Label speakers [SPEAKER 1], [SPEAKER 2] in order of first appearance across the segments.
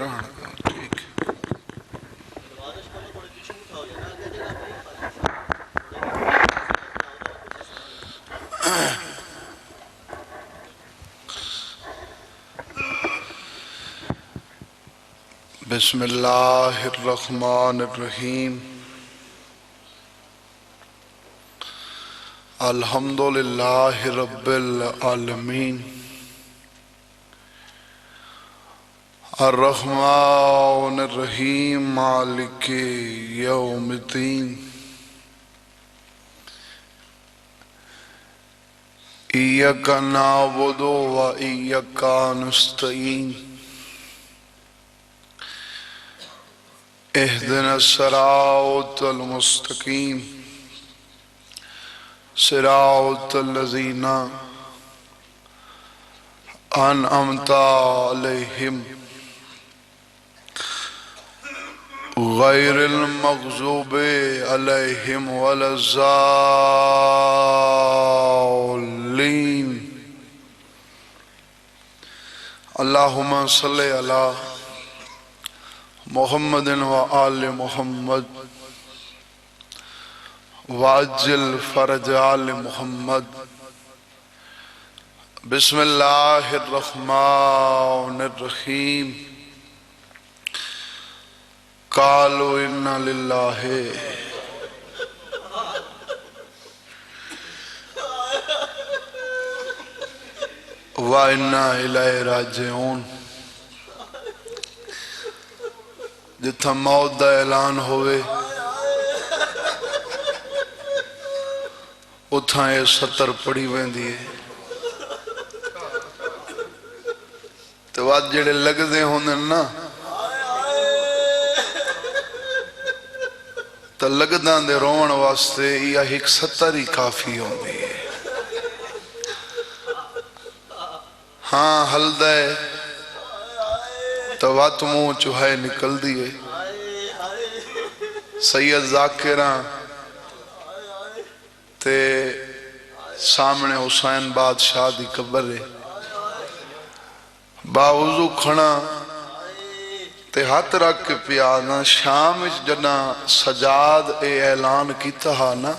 [SPEAKER 1] ٹھیک بسم اللہ الرحمن الرحیم الحمدللہ رب العالمین الرحمن الرحیم مالک یوم الدین ایاک نعبد و ایاک نستعین اہدنا الصراط المستقیم صراط الذین انعمت علیہم غیر المغضوب علیہم ولا الضالین اللہم صلی علی محمد و آل محمد واجل فرج آل محمد بسم اللہ الرحمن الرحیم قالوا انا للہ و انا الیہ راجعون جتھا موت دا اعلان ہوئے اتھا یہ ستر پڑی ویندی ہے تو وات جڑے لگ دے ہوندے نا تو لگ دان دے روان واسطے یا ایک ستر ہی کافی ہوندی ہے ہاں حل دے تو وات منہ چوہائے نکل دیئے سید ذاکران تے سامنے حسین بادشاہ دی قبر ہے باوضو کھنا تے ہاتھ رکھ کے پیانا شام جنا سجاد اے اعلان کیتا ہا نا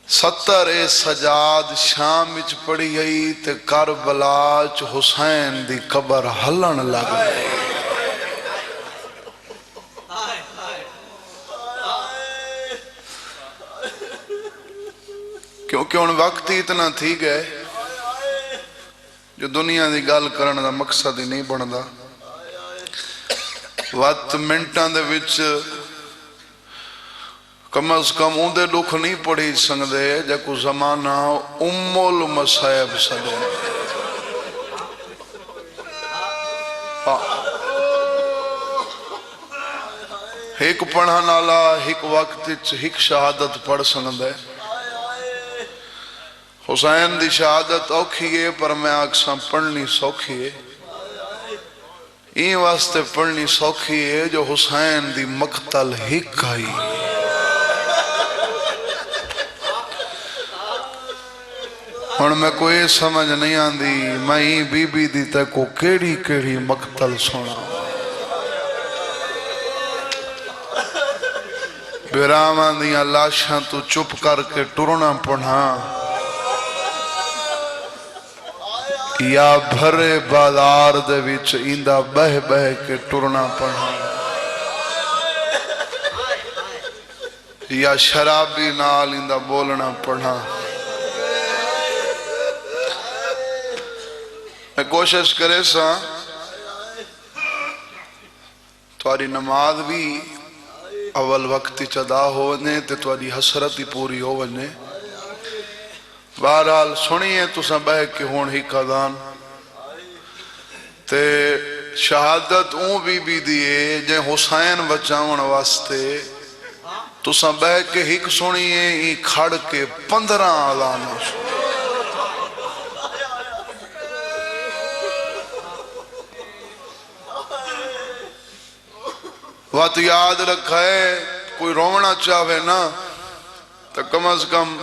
[SPEAKER 1] ستر اے سجاد شام اچ پڑی گئی تے کربلا چ حسین دی قبر ہلن لگ گئی کیونکہ ان وقت ہی اتنا تھی گئے جو دنیا دی گال کرنے دا مقصد ہی نہیں بندا وقت منٹاں دے وچ کم از کم اندے دکھ نہیں پڑھی سنگدے جا کو زمانہ ام المصائب سدے ایک پڑھن والا ایک وقت ایک شہادت پڑھ سنگدے حسین دی شہادت اوکھی ہے پر میں آکساں پڑھنی سوکھی ہے این واسطے پڑھنی سوکھی ہے جو حسین دی مقتل ہک آئی اور میں کوئی سمجھ نہیں آندی میں ہی بی بی دی تے کو کیڑی کیڑی مقتل سنا بیرامان دیاں لاشاں تو چپ کر کے ٹرنا پڑھا یا بھرے بازار دے وچ ایندہ بہ بہ کے ٹرنا پڑھا یا شرابی نال ایندہ بولنا پڑھا میں کوشش کرے سا تواری نماز بھی اول وقتی چدا ہونے تے تواری حسرت ہی پوری ہونے بہرحال سنیے تو سا بہ کے ہون ہی قدان تے شہادت اون بی دیئے جے حسین بچاون واسطے تو سا بہ کے ہی سنیے ہی کھڑ کے 15 آلانا سنیے وقت یاد رکھا ہے کوئی رونا چاہے نا تو کم از کم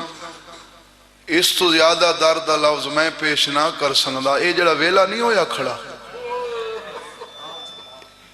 [SPEAKER 1] اس تو زیادہ درد لفظ میں پیش نہ کر سکتا اے جڑا ویلا نہیں ہویا کھڑا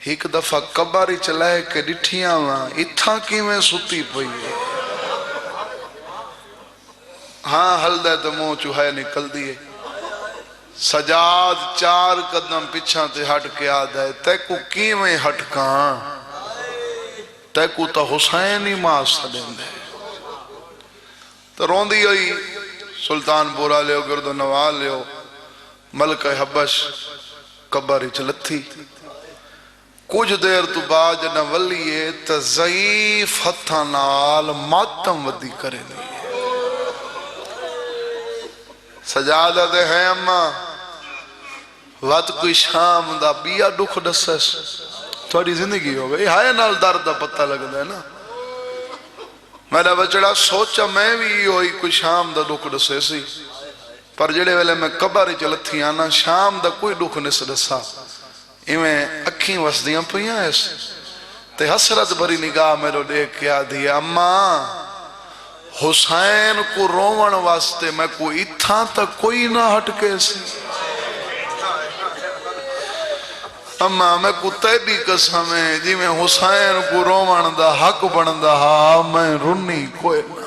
[SPEAKER 1] ایک دفعہ قبر وچ لے کے ڈٹھیاں وا اتھاں کیویں ستی پئی ہے ہاں ہلدے تے منہ چوہے نکل دیے سجاد 4 قدم پیچھا تے ہٹ کے آدھا ہے تیکو کیویں ہٹکاں تیکو تا حسین ہی ماں سدیں دے تو روندی ہوئی سلطان پورا لیو گرد و نواز لیو ملکہ حبش قبر وچ لتھی کچھ دیر تو بعد جنا ولیے تے ضعیف ہتھاں نال ماتم ودی کرے نہیں سجادہ دے ہے اما وقت کوئی شام دا بیا دکھ دسس تھوڑی زندگی ہو گئی ہائے نال درد دا پتہ لگ دے نا میرا بچڑا سوچا میں بھی ہوئی کوئی شام دا دکھ دسے سی پر جڑے ویلے میں قبر چلتھی آنا شام دا کوئی دکھ نس دسا ایویں اکھیں وسدیاں پئیاں اس تے حسرت بھری نگاہ میرے دیکھ کے آدھی اماں حسین کو روون واسطے میں کوئی اتھاں تک کوئی نہ ہٹ کے سی اما میں کو تیری قسم ہے جی میں حسین کو روون دا حق بندا ہا میں رنی کوئی نہ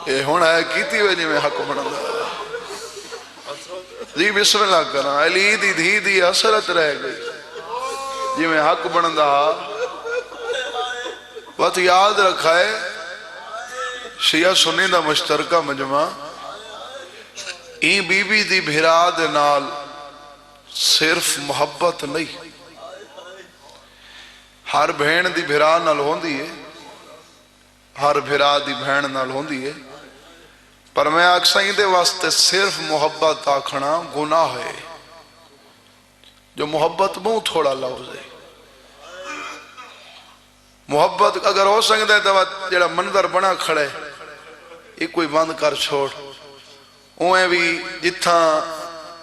[SPEAKER 1] اے ہونا ہے کیتی ہوئے جی میں حق بندا جی بسم اللہ کرنا علی دی دھی دی حسرت رہ گئی جی میں حق بندا ہا بات یاد رکھا ہے شیعہ سنی دا مشترکہ مجمع این بی بی دی بھرا دے نال صرف محبت نہیں ہر بھین دی بھرا نال ہوندی ہے ہر بھرا دی بھین نال ہوندی ہے پر میں اکسائیں دے واسطے صرف محبت آکھنا گناہ ہے جو محبت بہت تھوڑا لفظ ہے محبت اگر ہو سکتا ہے تو جڑا منظر بنا کھڑے یہ کوئی بند کر چھوڑ اوہیں بھی جتھاں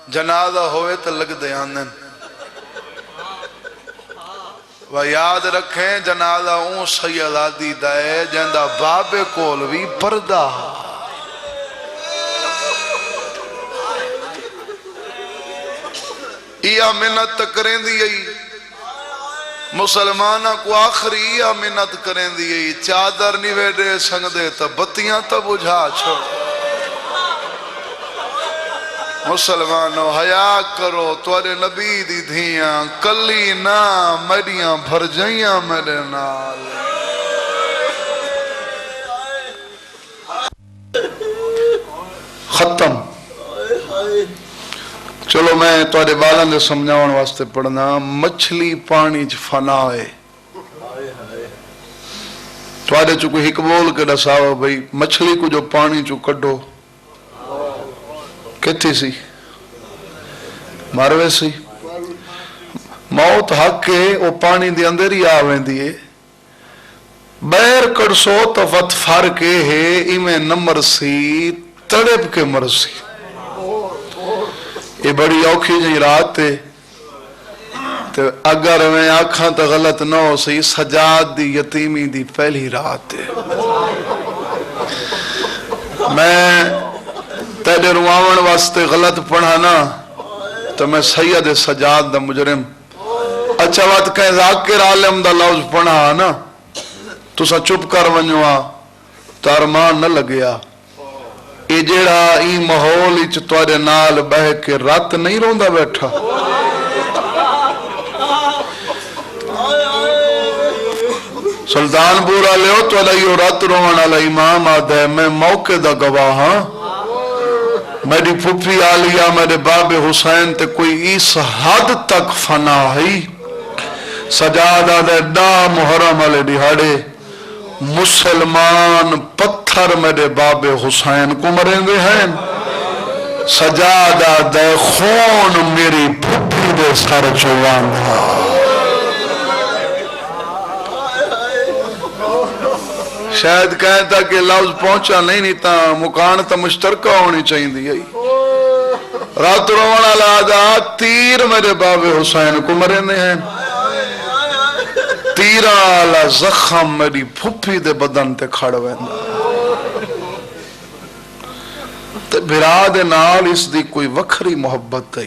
[SPEAKER 1] جنازہ ہوئے تو لگ دے آندن و یاد رکھیں جنازہ اون سید آدی دائے جندہ باب کول بھی پردہ یا منت کریں دی مسلمانہ کو آخری یا منت کریں دی چادر نہیں ویڈے سنگ دے تا بتیاں تا بجھا چھو مسلمانوں حیاء کرو توارے نبی دی دھیاں کلی نا میڈیاں بھر جائیاں میرے نال ختم چلو میں توارے بالاں دے سمجھاؤن واسطے پڑھنا مچھلی پانی چ فنا ہے توارے چو کوئی حکبول کے دساو بھئی مچھلی کو جو پانی چو کڈو کتھی سی ماروے سی موت حق کے وہ پانی دی اندر ہی آویں دیئے بیر کڑسو تو وط فرقے ہے ایمیں نمبر سی تڑپ کے مرسی یہ بڑی اوکھی جی رات ہے تو اگر میں آنکھاں تو غلط نہ ہو سی سجاد دی یتیمی دی پہلی رات ہے میں تیرے رواون واسطے غلط پڑھانا تو میں سید سجاد دا مجرم اچھا وقت کہیں ذاکر عالم دا لفظ پڑھا نا تو سا چپ کر ونجوا تو ارمان نہ لگیا اے جیڑا ای محول اچ توارے نال بہ کے رات نہیں روندہ بیٹھا سلطان پورا لیو تو علیہ رات روان علیہ امام آدھے میں موقع دا گواہ ہاں میری پھپھی آلیہ میرے باب حسین تے کوئی اس حد تک فنا ہے سجادہ دے دا محرم علیہ دیہاڑے مسلمان پتھر میرے باب حسین کو مریں گے ہیں سجادہ دے خون میری پھپھی دے سر چوان شاید کہتا کہ لفظ پہنچا نہیں تا مکان تا مشترکہ ہونی چاہیے دی رات رونا لازا تیر میرے باب حسین کو مرنے ہیں تیرہ آلہ زخم میری پھپھی دے بدن تے کھڑ ویندہ تے بھرا دے نال اس دی کوئی وکھری محبت ہے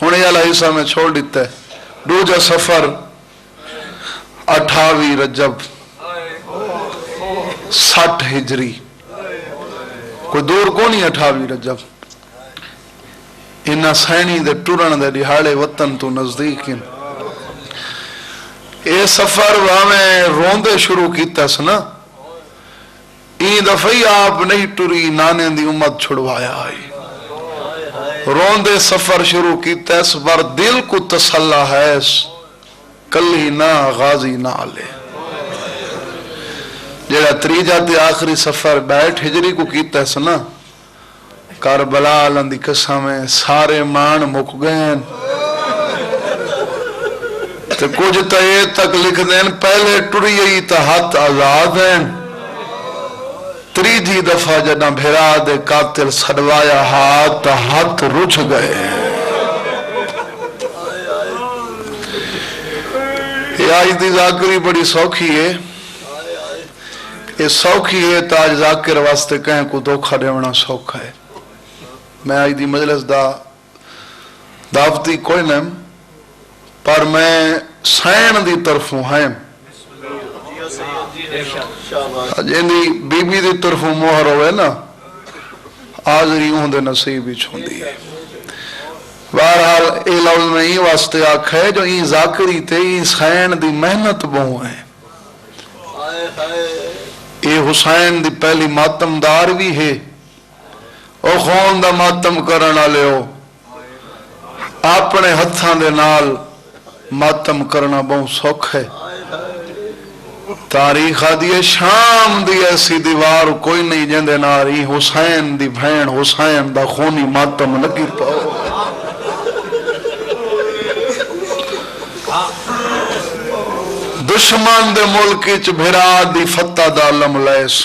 [SPEAKER 1] ہوں یہ والا حصہ میں چھوڑ دیتا ہے. دوجا سفر 28 رجب 60 ہجری. کوئی دور کو نہیں 28 رجب. انہاں سینی دے ٹرن دے دہاڑے وطن تو نزدیک ہیں. اے سفر میں روندے شروع کیتا سنا. این دفعی آپ نہیں ٹری نانے دی امت چھڑوایا آئی. روندے سفر شروع کیتا اس بار دل کو تسلہ ہے کلی نہ غازی نہ آلے. جیڑا تریجا تے آخری سفر بیٹھ ہجری کو کیتا ہے سنا. کربلا لندی قسم سارے مان مک گئے تے کچھ تا یہ تک لکھ دین پہلے ٹری ای تا ہاتھ آزاد ہیں. تریجی دفعہ جنا بھیرا دے قاتل سڑوایا ہاتھ رچ گئے. یہ آج دی ذاکری بڑی سوکھی ہے. یہ سوکھی ہے تو آج ذاکر واسطے کہیں کو دھوکھا دیونا سوکھا ہے. میں آج دی مجلس دعوتی کوئی نہیں پر میں سین دی طرفوں ہیں. جیندی بی بی دی طرفوں موہر ہوئے نا آزری ہوں دے نصیب ہی چھوندی ہے. بہرحال اے لفظ میں یہ واسطے آکھا ہے جو این ذاکری تے این سین دی محنت بہو ہیں. اے حسین دی پہلی ماتمدار بھی ہے. او خون دا ماتم کرنا لے ہو اپنے ہتھاں دے نال ماتم کرنا بہت سوکھ ہے. تاریخ آدھی شام دی ایسی دیوار کوئی نہیں جندے ناری حسین دی بھین حسین دا خونی ماتم لگی پاؤ. دشمن دے ملک چ بھرا دی فتح دا علم لیس.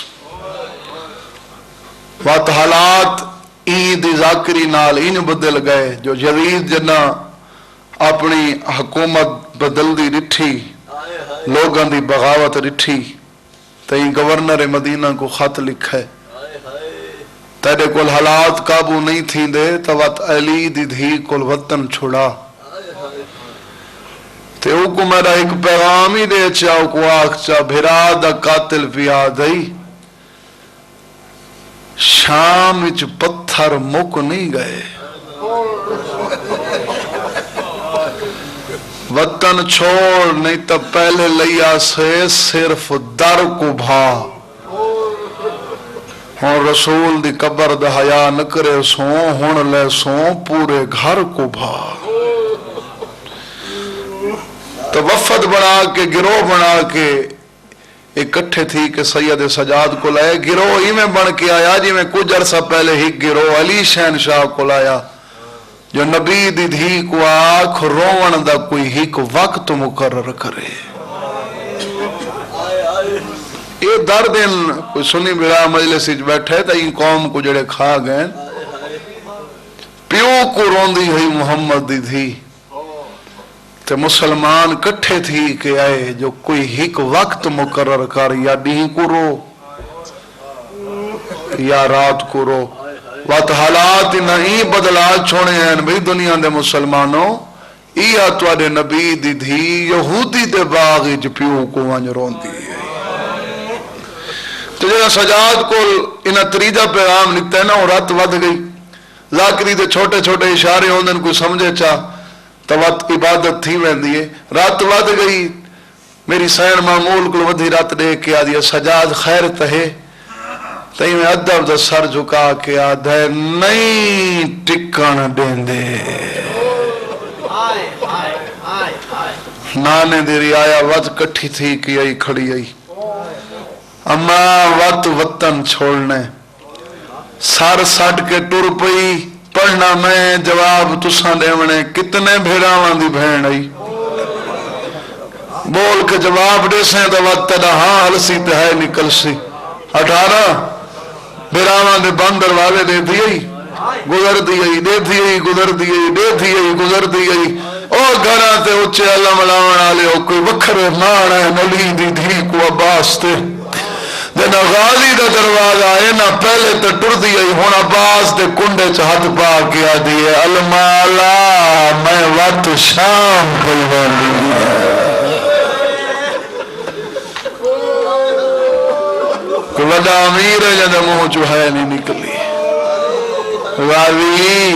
[SPEAKER 1] وقت حالات عید ذاکری نال ان بدل گئے جو یزید جنا اپنی حکومت بدل دی رٹھی لوگاں دی بغاوت رٹھی تئی گورنر مدینہ کو خط لکھا ہے تیرے کول حالات قابو نہیں تھی دے تو وقت علی دی دھی کول وطن چھڑا تے او کو میرا ایک پیغام ہی دے چاہو کو آکھ چاہ بھرا دا قاتل پیا دئی. شام وچ پتھر مک نہیں گئے. وطن چھوڑ نہیں تو پہلے لیا سے صرف در کو بھا. ہون رسول دی قبر دا حیا نکرے سو ہون لے سو پورے گھر کو بھا. تو وفد بنا کے گروہ بنا کے اکٹھے تھی کہ سید سجاد کو لائے. گروہ ہی میں بن کے آیا جی میں کچھ عرصہ پہلے ہی گروہ علی شہنشاہ کو لایا جو نبی دی دھی کو آنکھ روون دا کوئی ہیک وقت مقرر کرے. یہ درد کوئی سنی بلا مجلس بیٹھے تا یہ قوم کو جڑے کھا گئے پیو کو روندی ہوئی محمد دی دھی تے مسلمان کٹھے تھی کہ آئے جو کوئی ہیک وقت مقرر کر یا دین کو رو یا رات کو رو. وقت حالات نہیں بدلا چھوڑے ہیں بھئی دنیا دے مسلمانوں یہ توڑے نبی دی دھی یہودی دے باغی جو پیو کو وانج رون دی ہے. تو جہاں سجاد کو انہا تریجہ پیغام لکھتا ہے نا اور رات ود گئی ذاکری دے چھوٹے چھوٹے اشارے ہوندن کوئی سمجھے چاہ تو وقت عبادت تھی ویندی ہے. رات ود گئی میری سین معمول کو ودھی رات دے کے آدھی سجاد خیر تہے تئی میں ادب دا سر جھکا کے آدھے نہیں ٹکن دیں دے. نانے دیری آیا وقت کٹھی تھی کی آئی کھڑی آئی اما وقت وطن چھوڑنے سر سٹ کے ٹر پئی پڑھنا میں جواب تساں دیونے کتنے بھیڑاواں دی بہن آئی بول کے جواب دے سیں تو وقت دا ہاں ہلسی تہے نکل سی 18 بھیڑاواں دے بندر والے دے دیئی گزر دیئی دے دیئی گزر دیئی دے دیئی گزر دیئی او گھراں تے اچھے اللہ ملاوان آلے ہو کوئی وکھرے مان ہے نلی دی دھی کو عباس تے جنا غازی دا دروازہ آئے نا پہلے تو ٹر دی آئی ہون عباس دے کنڈے چہت پا کیا دیئے المالا میں وقت شام پلوانی کوئی وڈا امیر ہے جنہ منہ جو ہے نہیں نکلی غازی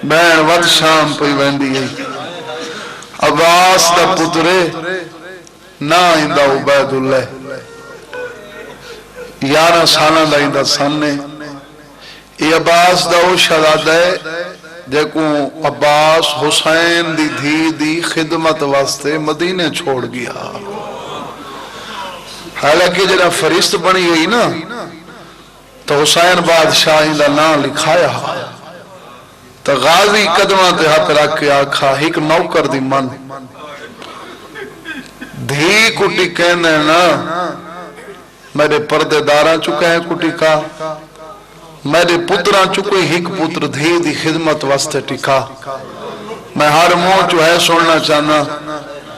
[SPEAKER 1] بین وقت شام پلوانی ہے عباس دا پترے نا اندہ عبید اللہ 11 سالہ دا اندہ سننے یہ عباس دا او شہزادہ ہے دیکھو عباس حسین دی دھی دی خدمت واسطے مدینے چھوڑ گیا حالانکہ جنہ فرشت بنی گئی نا تو حسین بادشاہ اندہ نام لکھایا تو غازی قدمہ تے ہاتھ رکھ کے آکھا ایک نوکر دی من دھی کٹی کہنے نا میرے پردے داراں چکے ہیں کٹی کا میرے پتراں چکے ہک پتر دھی دی خدمت واسطے ٹکا میں ہر منہ جو ہے سننا چاہنا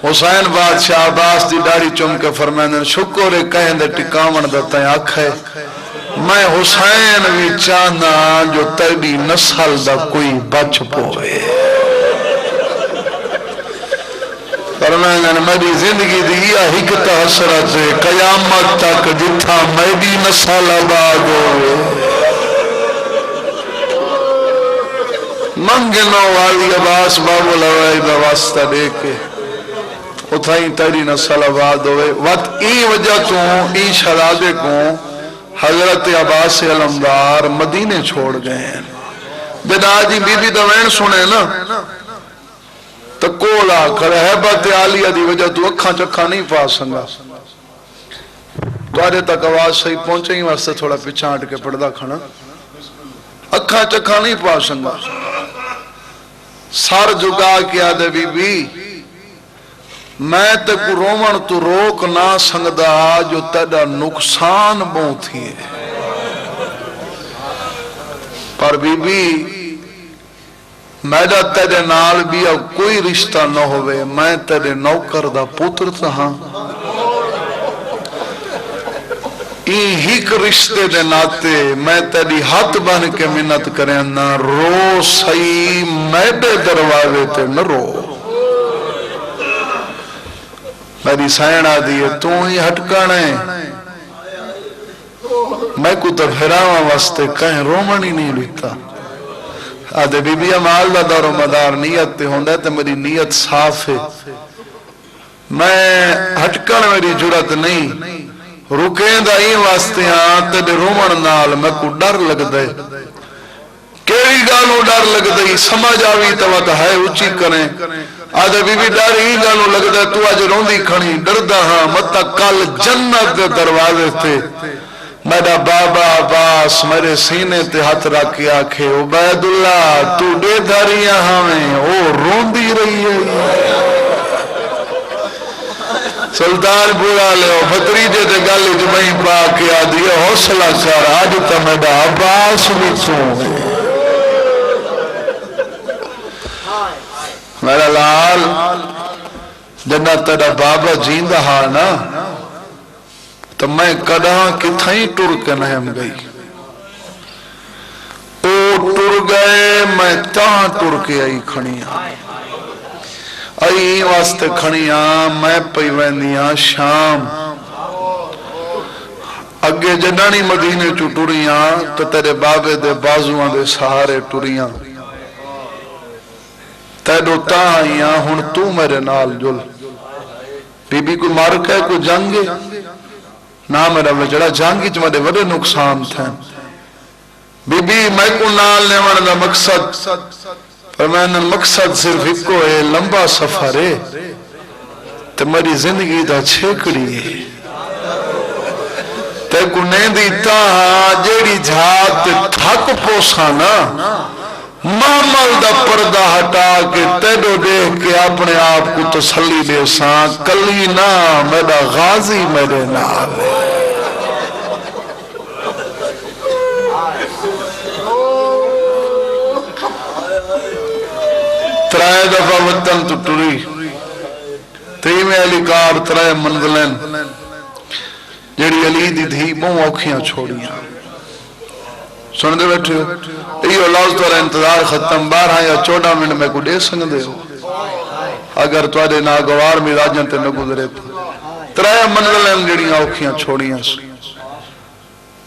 [SPEAKER 1] حسین بادشاہ عباس دی داڑھی چم کے فرمائیں شکر کہیں دے ٹکاون دیتا ہے آنکھ ہے میں حسین بھی چاہنا جو تیری نسل دا کوئی بچ پوئے فرمائیں میری زندگی دیا حکت حسرت قیامت تک جتھا میری نسل آباد ہوئے منگنوں والی عباس بابو لوائی دا واسطہ دے کے اتھائی تیری نسل آباد ہوئے وقت ای وجہ تو ای شہزادے کو حضرت عباس علمدار مدینے چھوڑ گئے ہیں بدا جی بی بی دوین سنے نا تو کولا کر حیبت عالیہ دی وجہ تو اکھاں چکھاں نہیں پا سنگا تو آجے تک آواز صحیح پہنچے ہی واسطے تھوڑا پیچھا ہٹ کے پردہ کھانا اکھاں چکھاں نہیں پا سنگا سار جگا کیا دے بی بی میں تے کو رومن تو روک نہ سنگدا جو تیرا نقصان بہت تھی پر بی بی میرا تیرے نال بھی اب کوئی رشتہ نہ ہوئے میں تیرے نوکر دا پتر تھا ایک رشتے دے ناتے میں تیری ہاتھ بن کے منت کریں نہ رو سئی میرے دروازے تے نہ رو میری سائنہ دیئے تو ہی ہٹکانے میں کو تو پھراواں واسطے کہیں رومن ہی نہیں لیتا آدھے بی بی عمال دا دور و مدار نیت تے ہوندہ تے میری نیت صاف ہے میں ہٹکن میری جرات نہیں رکیں دا ہی واسطے ہاں تے رومن نال میں کو ڈر لگ دے کیڑی گالوں ڈر لگ دے سمجھ آوی تو ہے اچھی کریں آدھے بی بی ڈر ہی گالوں لگ دے تو آج روندی کھڑی ڈردہ ہاں مطا کل جنت دے دروازے تھے میرا بابا عباس میرے سینے تے ہاتھ رکھ کے آکھے عبید اللہ تو دے دھاریاں ہمیں او روندی رہی ہے سلطان بولا لے بھتریجے دے گالی جمعی پا کے آدھی حوصلہ کر آج تا میرا عباس بھی سوں میرا لال جنہ تیرا بابا جیندہ ہاں نا تو میں کدھاں کتھائیں ٹر کے نہم گئی او ٹر گئے میں تاں ٹر کے آئی کھڑیاں آئی واسطے کھڑیاں میں پیویندیاں شام اگے جنانی مدینے چو ٹریاں تو تیرے بابے دے بازوان دے سہارے ٹریاں تیرو تاں آئیاں ہن تو میرے نال جل بی بی کوئی مارکہ ہے کوئی جنگے نا میرا وجڑا جانگی جو میرے وڈے نقصان تھے بی بی میں کو نال نے وانا مقصد فرمائنا مقصد صرف ایک کو ہے لمبا سفر ہے تو میری زندگی دا چھیکڑی ہے تے کو نیندی تاہاں جیڑی جھات تھک پوسانا محمل دا پردہ ہٹا کے تیڑو دیکھ کے اپنے آپ کو تسلی دے سان کلی نا میرا غازی میرے نال ہے ترائے دفعہ وطن تو ٹری تیم علی کار ترائے منزلین جیڑی علی دی دھی بہت اوکھیاں چھوڑیاں سن دے بیٹھے ہو یہ لفظ تو انتظار ختم 12 یا 14 منٹ میں کو دے سکتے ہو اگر تواڈے ناگوار مزاجاں تے نہ گزرے ترے منزل جڑیاں اوکھیاں چھوڑیاں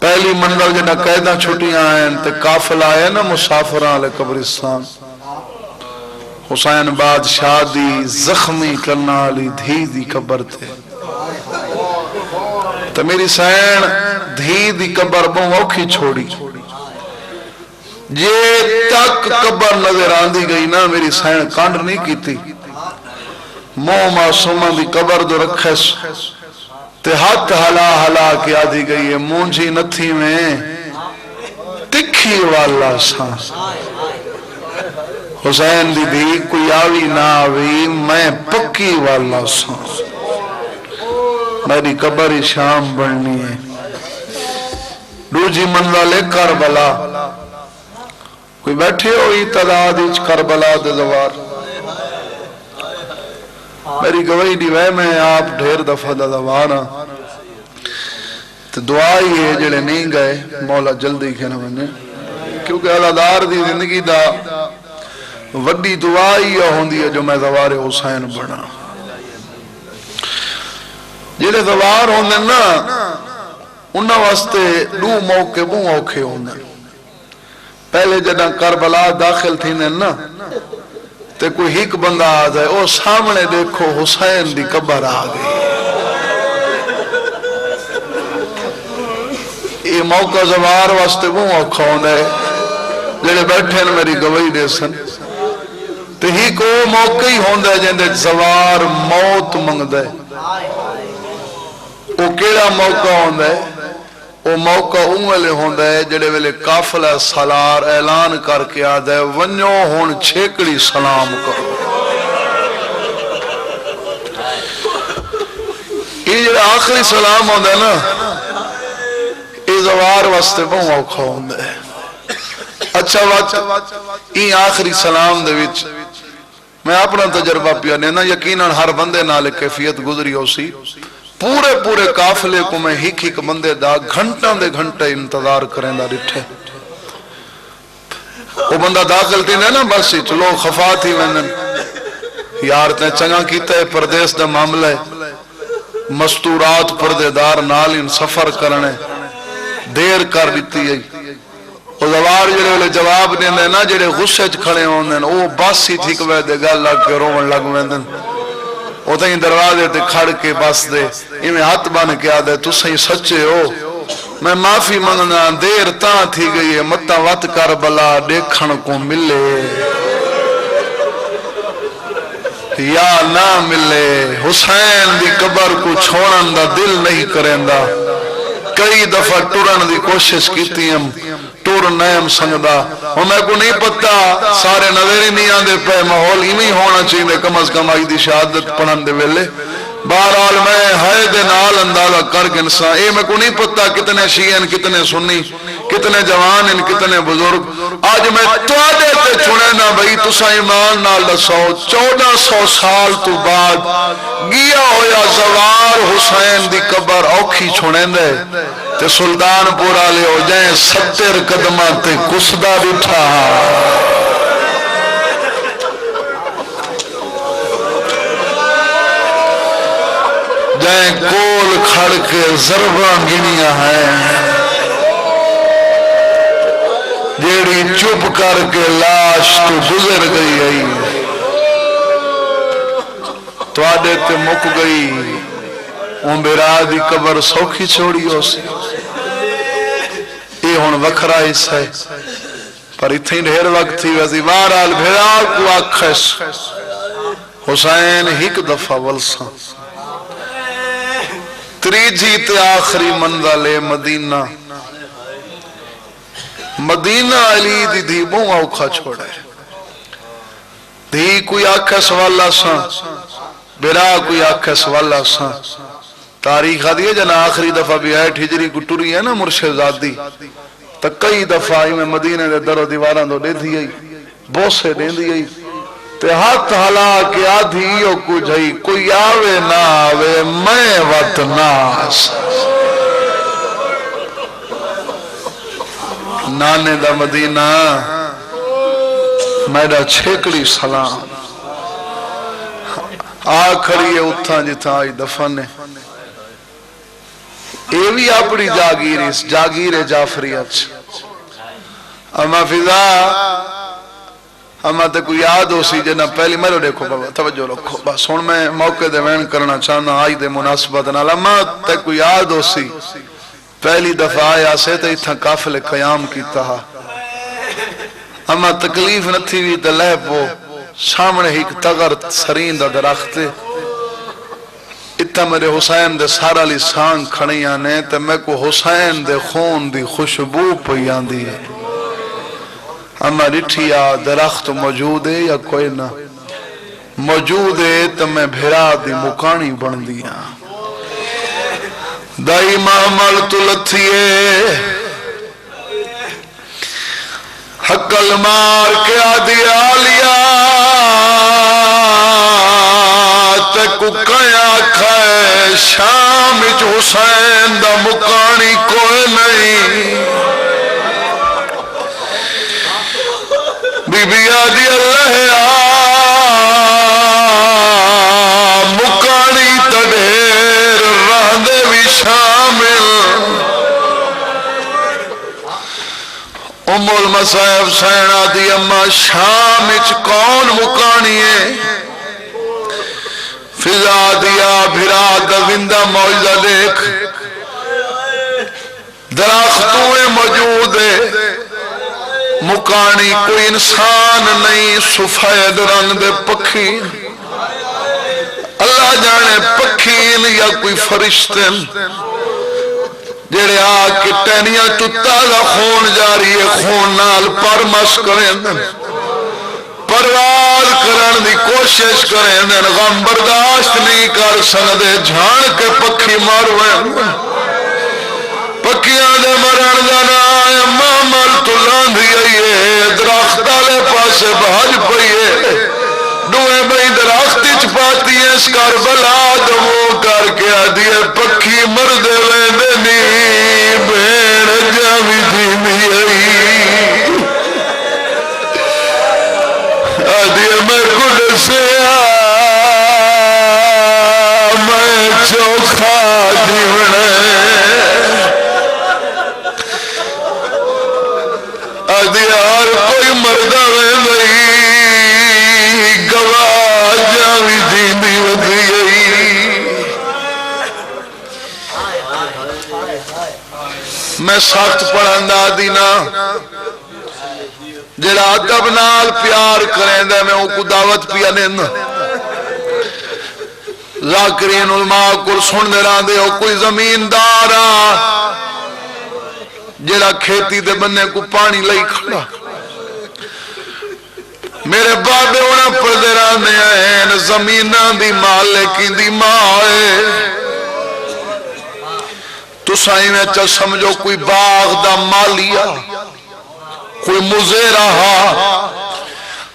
[SPEAKER 1] پہلی منزل جنہ قیداں چھٹیاں ہیں تے قافلہ آیا نا مسافراں والے قبرستان حسین بادشاہ دی زخمی کرنا والی دھی دی قبر تے تو میری سین دھی دی قبر بہت اوکھی چھوڑی جے تک قبر نظر آندی گئی نا میری سین کانڈ نہیں کیتی موہ معصومہ دی قبر دو رکھس تے ہاتھ ہلا ہلا کے آدھی گئی ہے مونجھی نتھی میں تکھی والا سا حسین دی بھی کوئی آوی نہ آوی میں پکی والا سا میری قبر شام بڑھنی ہے دوجی منزل کربلا کوئی بیٹھے ہوئی تعداد کربلا دے دوار میری گواہی دی وے میں آپ ڈھیر دفعہ دوارا تو دعائی ہے جڑے نہیں گئے مولا جلدی کہنا بنے کیونکہ اللہ دار دی زندگی دا وڈی دعائی ہوندی ہے جو میں دوار حسین بنا جڑے دوار ہوندے نا انہاں واسطے دو موقع بہت اوکھے ہوندے پہلے جداں کربلا داخل تھی نا تے کوئی ہک بندہ آ جائے او سامنے دیکھو حسین دی قبر آ گئی یہ موقع زوار واسطے بہت اوکھا ہوندا ہے جڑے بیٹھے ہیں میری گواہی دے سن تے ہک او موقع ہی ہوندا ہے جندے زوار موت منگدا ہے او کیڑا موقع ہوندا ہے وہ موقع ویلے ہوندا ہے جڑے ویلے قافلہ سالار اعلان کر کے آدا ہے ونجو ہن چھیکڑی سلام کرو یہ جڑا آخری سلام ہوندا ہے نا یہ زوار واسطے بہت اوکھا ہوندا ہے اچھا وقت یہ آخری سلام دے وچ میں اپنا تجربہ پیا دینا یقیناً ہر بندے نال کیفیت گزری ہو سی پورے قافلے کو میں ہک بندے دا گھنٹاں دے گھنٹے انتظار کریں دا ڈٹھے وہ بندہ داخل تھی نا بس چلو خفا تھی میں یار تے چنگا کیتا ہے پردیس دا معاملہ ہے مستورات پردے دار نال ان سفر کرنے دیر کر دیتی ہے وہ دوار جڑے والے جواب دیندے نا جڑے غصے چ کھڑے ہوندے وہ بس ہی ٹھیک وے دے گل لگ کے رون لگ ویندے وہ تھی دروازے تے کھڑ کے بس دے میں ہاتھ بن کے آدھے تو صحیح سچے ہو میں معافی منگنا دیر تاں تھی گئی ہے متا وط کربلا دیکھن کو ملے یا نہ ملے حسین دی قبر کو چھوڑن دا دل نہیں کریں دا کئی دفعہ ٹرن دی کوشش کیتی ہم ٹور نیم سنگدا اور میں کو نہیں پتا سارے نظر ہی نہیں آندے پہ ماحول ہی نہیں ہونا چاہیے کم از کم آئی دی شہادت پڑھن دے ویلے بہرحال میں ہے دے نال اندازہ کر کے انسان میں کو نہیں پتا کتنے شیعہ کتنے سنی کتنے جوان ہیں کتنے بزرگ آج میں توڑے تے چھوڑے نا بھئی تسا ایمان نال دسو 1400 سال تو بعد گیا ہویا زوار حسین دی قبر اوکھی چھوڑے دے تے سلطان پورا لے ہو جائیں 70 قدمہ تے کسدہ بٹھا جائیں کول کھڑ کے ضرباں گنیاں ہیں جیڑی چپ کر کے لاش تو گزر گئی ہے تو آدھے تے مک گئی اون بیرا دی قبر سوکھی چھوڑی ہو سی یہ ہون وکھرا حصہ ہے پر اتنی ڈھیر وقت تھی ویسی بہرحال بھیڑا کو آکھس حسین ہک دفعہ ولساں تریجی تے آخری منزل مدینہ مدینہ علی دی دی بہت اوکھا چھوڑے دی کوئی آکھے سوالا سا بیرا کوئی آکھے سوالا سا تاریخ آدھی ہے جنا آخری دفعہ بھی آئے ہجری کو ٹوری ہے نا مرشد زادی تا کئی دفعہ میں مدینہ دے در و دیواران دو دے دی آئی بوسے دے دی آئی تے ہاتھ ہلا کے آدھی کو جائی کوئی آوے نہ آوے میں وط ناس نانے دا مدینہ میرا چھیکڑی سلام آخری ہے اتھا جتھا آئی دفن ہے یہ بھی اپنی جاگیر جعفریت اما فضا اما تے کوئی یاد ہو سی جنا پہلی میرے دیکھو بابا توجہ رکھو بس ہن میں موقع دے وین کرنا چاہنا آئی دے مناسبت نال اما تے کوئی یاد ہو سی پہلی دفعہ آیا سے تے اتھا قافلے قیام کیتا ہا اما تکلیف نہ تھی بھی تے لے پو سامنے ایک تغر سرین دا درخت اتھا میرے حسین دے سارا لسان کھڑی آنے تے میں کو حسین دے خون دی خوشبو پئی آندی ہے اما رٹھیا درخت موجود ہے یا کوئی نہ موجود ہے تو میں بھیرا دی مکانی بن دیا دائی محمل تلتھیے حقل مار کے آدھی آلیا تکو کیا کھائے شام حسین دا مکانی کوئی نہیں بی بی آدھی اللہ مکانی تڑیر رہنے بھی شامل ام المصائب سینا دی اما شام اچ کون مکانی ہے فضا دیا بھرا دوندہ موجزہ دیکھ درختوں موجود ہے مکانی کوئی انسان نہیں سفید رنگ دے پکھین اللہ جانے پکھین یا کوئی فرشتن جڑے آکے ٹینیاں چتا دا خون جاری ہے خون نال پرمس کریں پرواز کرن دی کوشش کریں غم برداشت نہیں کر سکتے جھان کے پکھی مارویں پکیاں دے مرن دا نائے مامل تلان دی آئیے درخت آلے پاسے بھاج پئیے دوئے بھئی درخت اچ پاتی ہے اس کربلا دمو کر کے آدھیے پکی مردے لیندے نی بین جاوی دینی آئی آدھیے میں کل سے میں چوکھا دیونے ہر کوئی مردہ میں نہیں گواہ جاوی دینی ودی میں سخت پڑھندا دینا جڑا ادب نال پیار کریں دے میں ان کو دعوت پیا نین ذاکرین علماء کو سن دے رہا دے ہو کوئی زمیندار جڑا کھیتی دے بننے کو پانی لئی کھڑا میرے بابے ہونا پردے رانے ہیں زمینہ دی مالکی دی مائے تو سائیں میں چل سمجھو کوئی باغ دا مالیا کوئی مزیرہ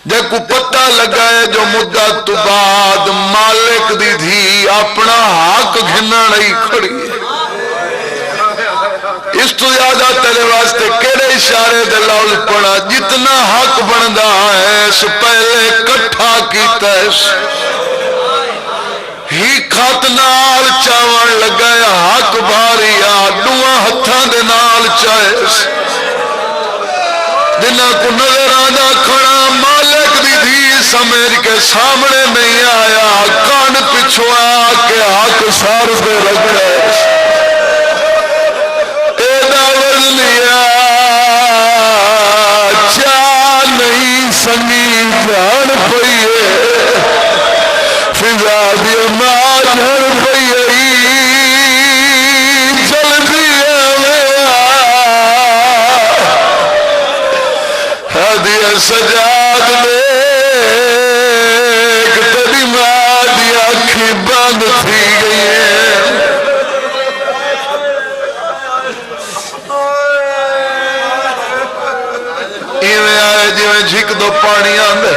[SPEAKER 1] جے کو پتہ لگا ہے جو مدت بعد مالک دی دھی اپنا حق گھننا نہیں کھڑی ہے اس تو زیادہ تیرے واسطے کیڑے اشارے دے لول پڑا جتنا حق بندا ہے اس پہلے کٹھا کیتا ہے ہی کھات نال چاون لگا ہے حق بھاریا دوہاں ہتھاں دے نال چاہے جنہاں کو نظر آنا کھڑا مالک دی دھی سمجھ کے سامنے نہیں آیا کان پچھوا کے حق سار پہ رکھا ہے سنگی جان پئیے فضا دی ماجھر پئیے جلدی ہدیہ سجاد لے تیری ماں دی آنکھیں بند تھی گئی ہیں جھک دو پانی آندے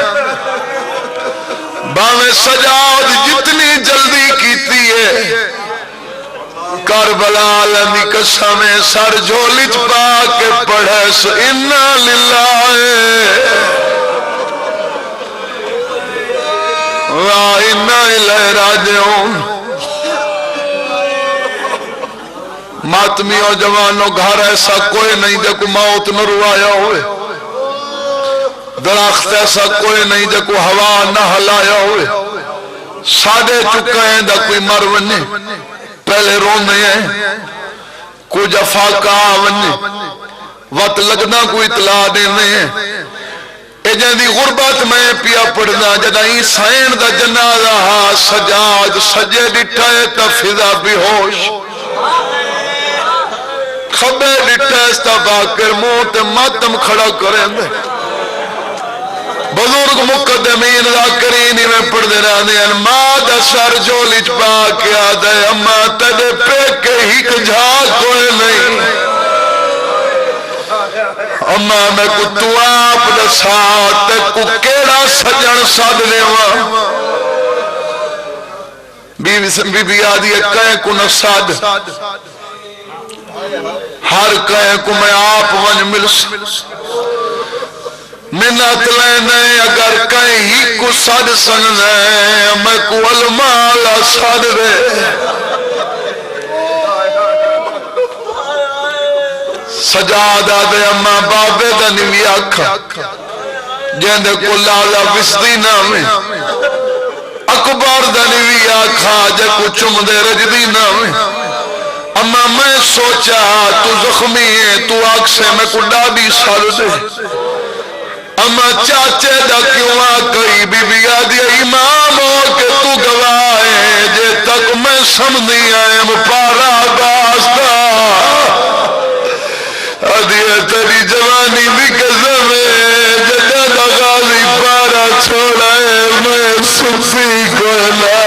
[SPEAKER 1] باویں سجاد جتنی جلدی کیتی ہے کربلا دی قسم سر جھولی چ پا کے پڑھے سو انا للہ و انا الیہ راجعون۔ ماتمیوں جوانوں گھر ایسا کوئی نہیں جے کو موت نہ روایا ہوئے، درخت ایسا کوئی نہیں جے کو ہوا نہ ہلایا ہوئے، سادے چکے ہیں دا کوئی مرونی پہلے رونے ہیں کوئی جفا کا آونی وقت لگنا کوئی اطلاع دینے ہیں اے جہاں غربت میں پیا پڑھنا جدہ عیسائن دا جنازہ سجاد سجے ڈٹھائے تا فضا بھی ہوش خبے ڈٹھائے استا باکر موت ماتم کھڑا کریں دے بزرگ مقدمین ذاکرین میں پڑھ دے رہنے ہیں ماں دا سر جولی چپا کے آدھے اما تدے پہ کے ہی کجھا کوئی نہیں اما میں کو تو آپ دا ساتھ کو کیڑا سجن ساد لیوا بی بی آدھی ہے کہیں کو نساد ہر کہیں کو میں آپ ون ملس منت لینے اگر کہیں ہی کو ساد سننے میں کو المالا ساد دے سجادہ دے اما بابے دا نوی آکھا جہندے کو لالا وسدی نامے اکبر دا نوی آکھا جے کو چم دے رجدی نامے اما میں سوچا تو زخمی ہے تو آگ سے میں کو ڈاڈی سال دے اما چاچے دا کیوں آکئی بی بی آدھی امام ہو کہ تو گواہے جے تک میں سمدھی آئے مپارا باستا آدھی تری جوانی بھی قسم ہے جدہ دا غازی پارا چھوڑا ہے میں صفی کو لا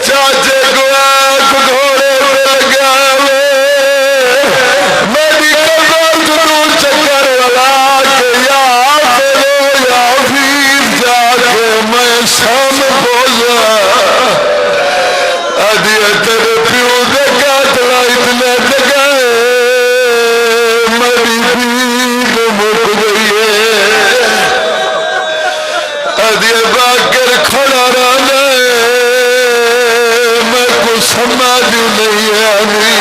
[SPEAKER 1] چاچے کو آنکھ گھوڑے پہ لگا میری قبر ضرور چکر والا کہ یا پھرو یا پھر جا کے میں سام بولا آدھی تیرے پیو دے کاتلا اتنے جگہ میری بید مک گئی ہے آدھی باکر کھڑا رہنا میں کو سمجھ نہیں آنی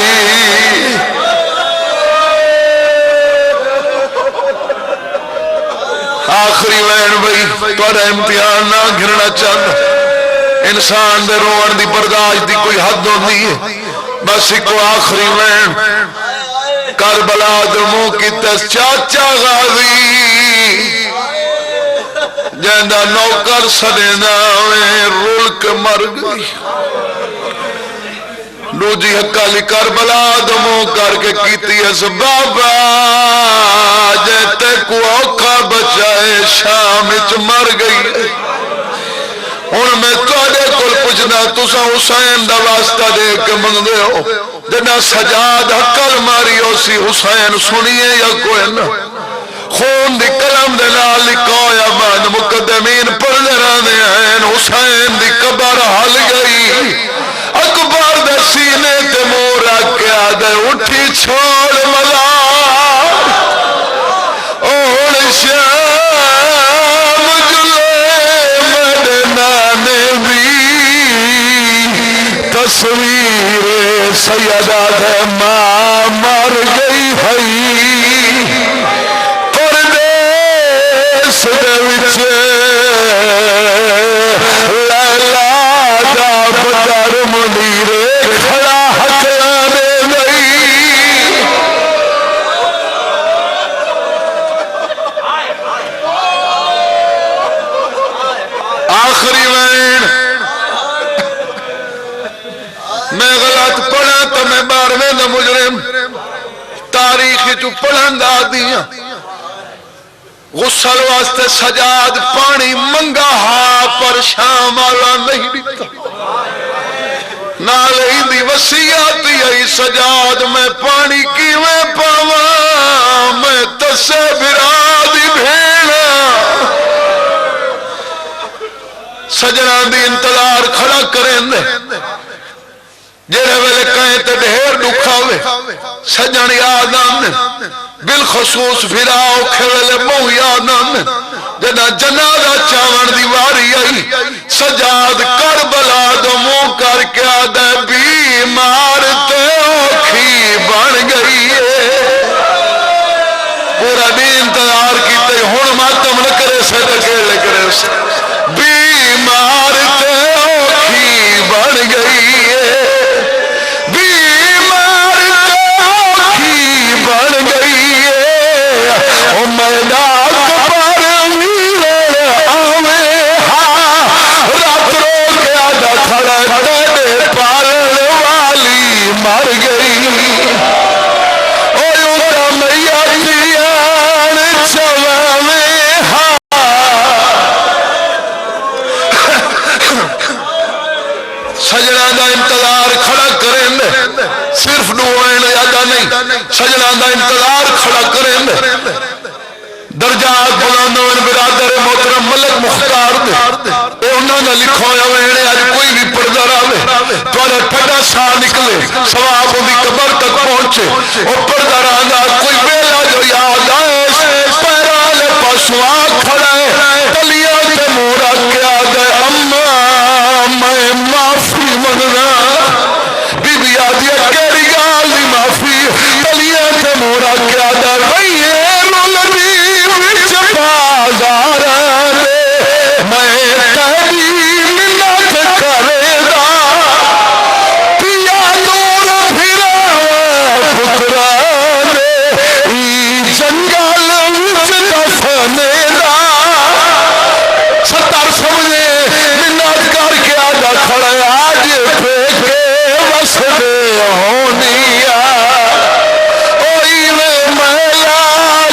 [SPEAKER 1] آخری وین بھئی پر امتحان نہ گھرنا چاہتا انسان دے روان دی برداشت دی کوئی حد ہوندی ہے بس کو آخری وین کربلا درموں کی تس چاچا غازی جہندہ نوکر سدینا میں رول کے مر گئی لوجی حقالی کربلا دموں کر کے کیتی اس بابا جہتے کو اوکھا بچائے شام اچ مر گئی ہن میں توڑے کل پچھنا تسا حسین دا واسطہ دے کے منگ دے ہو جنہ سجاد حقل ماری ہو سی حسین سنیے یا کوئی نہ خون دی کلم دے نال لکھویا بعد مقدمین پڑھ دے رہنے ہیں حسین دی قبر حل گئی اکبر دے سینے تے مورا کیا دے اٹھی چھوڑ ملا اوڑ شام جلے مدنانے بھی تصویر سیدہ دے ماں مر گئی ہے پردیس دے وچے لیلا دا بدر منیرے کھڑا حکرانے نہیں آخری وین میں غلط پڑھا تو میں بارویں دا مجرم تاریخی چو پڑھن دا دیا غسل واسطے سجاد پانی منگا ہا پر شام والا نہیں دیتا نالے دی وسیعتی ہے سجاد میں پانی کی میں پاواں میں تسے بھرا دی بھیڑا سجنان دی انتظار کھڑا کریں دے جڑے ویلے کہیں تے ڈھیر دکھا ہوئے سجن یاد آنے بالخصوص پھرا اوکھے ویلے موہ یاد آنے جنا جنازہ چاون دی واری آئی سجاد کربلا دو منہ کر کے آدھے بیمار تے اوکھی بن گئی ہے پورا دین انتظار کیتے ہن ماتم نہ کرے سے اکیلے کرے سے بیمار تے اوکھی بن گئی ہے بیمار تے اوکھی بن گئی ہے او میدان پر ویلے آوے ہاں رات رو کے آدھا کھڑا ڈے پالن والی مر گئی سجنا دا انتظار کھڑا کریں صرف نوائن یادہ نہیں سجنا دا انتظار کھڑا کریں درجات بلندوین برادر محترم ملک مختار دے اے انہوں نے لکھو یا وینے آج کوئی بھی پردہ راوے توڑے پڑا سا نکلے سواب ہوئی قبر تک پہنچے اور پردہ رانا کوئی بیلا جو یاد آئے پیرال پسوا کھڑے تلیہ تے مورا کیا دے اماں میں معافی منگنا بی بی آدھی کیری گال دی معافی تلیہ تے مورا کیا دے رئیے رولنی وچ بازار دے میں تیری منت کرے دا پیا دور پھرا پترا دے ای جنگل وچ دفنے دا ستر سمجھے منت کر کے آدھا کھڑے آج پھیکے وسدے ہونیا اوئی میں میلا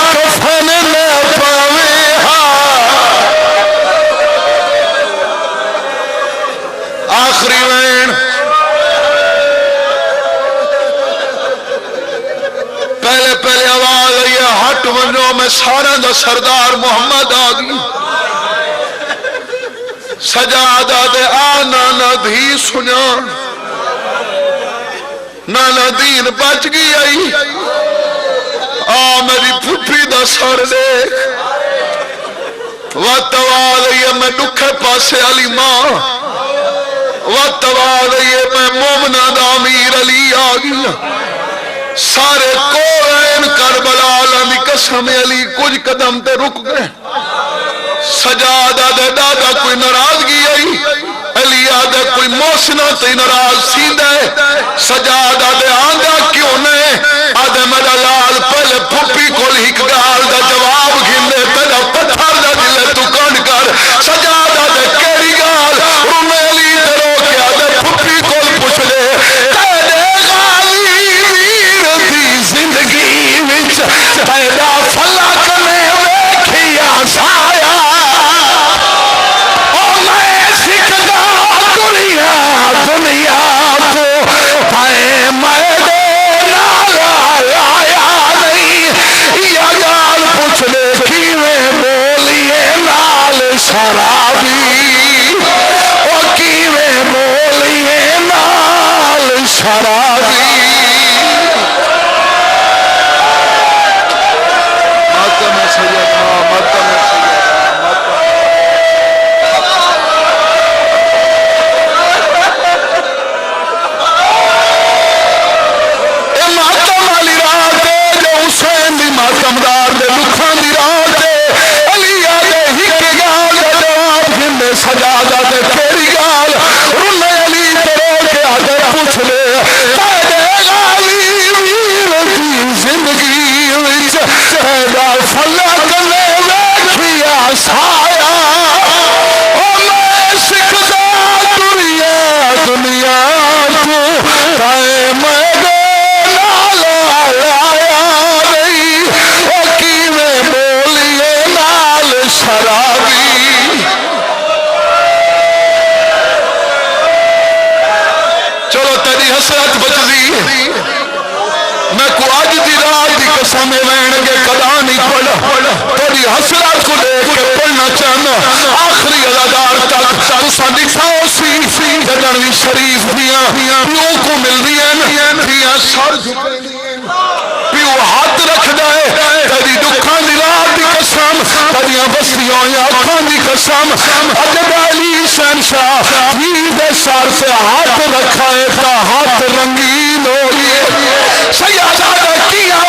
[SPEAKER 1] کفن نہ پاوے ہاں آخری وین پہلے آواز آئی ہے ہٹ ونو میں سارا دا سردار محمد آگئی سجادہ دے نانا دھی سنان نانا دین بچ گئی آئی میری پھپھی دا سر دیکھ وقت آواز آئی ہے میں دکھے پاسے علی ماں وقت آواز آئی ہے میں مومنہ دا امیر علی آگئی سارے کورین کربلا عالمی قسم علی کچھ قدم تے رک گئے سجادہ دے دادا کوئی ناراضگی آئی علی آدھے کوئی موسنہ تے ناراض سیندے سجادہ دے آندھا کیوں نے آدھے میرا لال پہلے پھپی کو لکھ گال دا جواب گھنے تیرا پتھر دا دلے تو کن کر سجادہ دے کیری گال رومے علی درو کے آدھے پھپی کو پوچھ لے تیرے غالی ویر دی زندگی وچ تیرا فلک میں ویکھیا سایا دنیا کو پائے میدے نال آیا نہیں یا گال پوچھ لے کیویں بولیے نال شرابی او کیویں بولیے نال شرابی ماتم سیدنا ماتم ماتمدار دے لکھان دی رات دے علی آدھے ہک گال دے جواب گھنے سجادہ دے تیری گال رن علی ترو کے آدھے پوچھ لے تیرے غالی ویر دی زندگی وچ تیرا فلک میں ویکھیا سایا او میں سکھدا دنیا کو تائے میدے نال آیا نہیں او کیویں بولیے نال شرابی چلو تیری حسرت بچ دی میں کو آج دی رات دی قسم وین کے کدا نہیں پڑھا تیری حسرت کو دیکھ کے پڑھنا چاہنا آخری ازادار تک تسا دکھاؤ سی جدن بھی شریف دیاں پیو کو مل دیاں دیاں سر پیو ہاتھ رکھ دائے تیری دکھان دی رات دی قسم تیریاں بستیوں یا آنکھاں دی قسم عجب علی شہنشاہ جی دے سر سے ہاتھ رکھائے تا ہاتھ رنگین ہو گئے سیادہ کیا